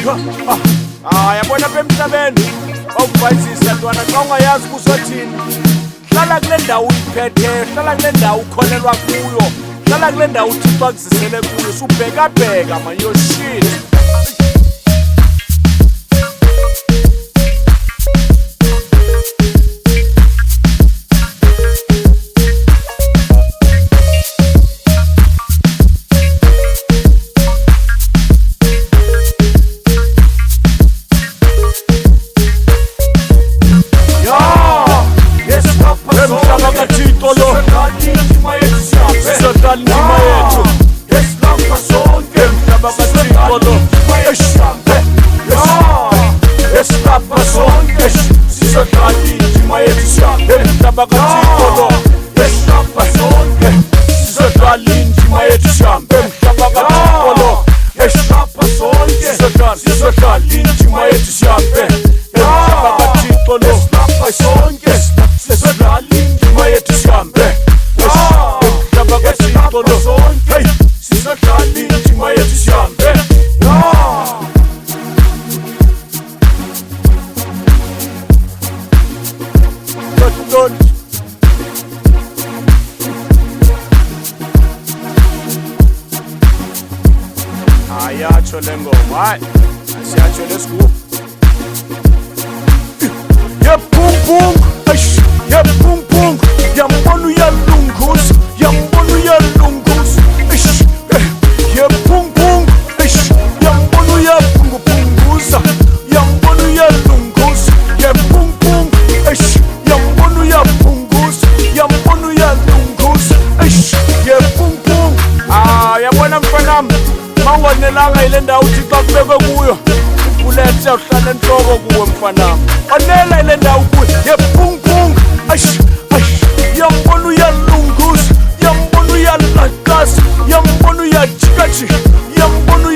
Yabona apha emhlabeni awuvayisisa ntwana xa ungayazi kusothini. Hlala kule ndawo uyiphetheyo, hlala kule ndawo ukholelwa kuyo, hlala kule ndawo uThixo akuzisele kuyo, subhekabheka man, yo shit. Ayacho le ngoma, hayi asiyacho lesigubhu. Yepung eish, yepung yambona uyalunguza, yambona uyalunguza, eish, yepung eish, yambona uyapunguza, yambona uyalunguza, yepung eish, yambona uyapunguza, yambona uyalunguza, eish, yepung. Yabona mfanami, mawonelanga ile ndawo uThixo akubeke kuyo, ulethe uhlala enhloko kuwe mfanami. Onela ile ndawo kuyo, yepung eish, yambona uyalunguza, yambona uyalakasa, yambona uyajikaji, yambona